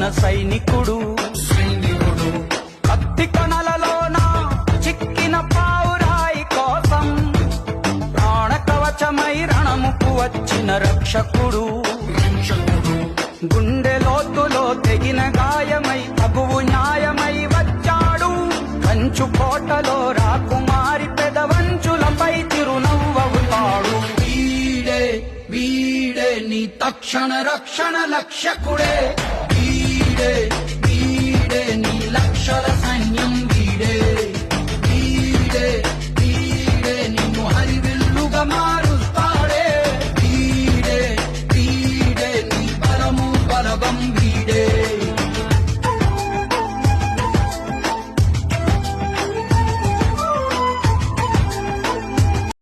కాచిన సైనికుడు కత్తి కణలలోన చిక్కిన పావురాయి కోసం ప్రాణ కవచమై రణముకు వచ్చిన రక్షకుడు గుండె లోతులో తెగిన గాయమై తగువు న్యాయమై వచ్చాడు కంచు కోటలో రాకుమారి పెదవంచులపై తిరునవ్వవుతాడు వీడే వీడే నీ తక్షణ రక్షణ లక్ష్యకుడే వీడే వీడే నీ లక్షల సైన్యం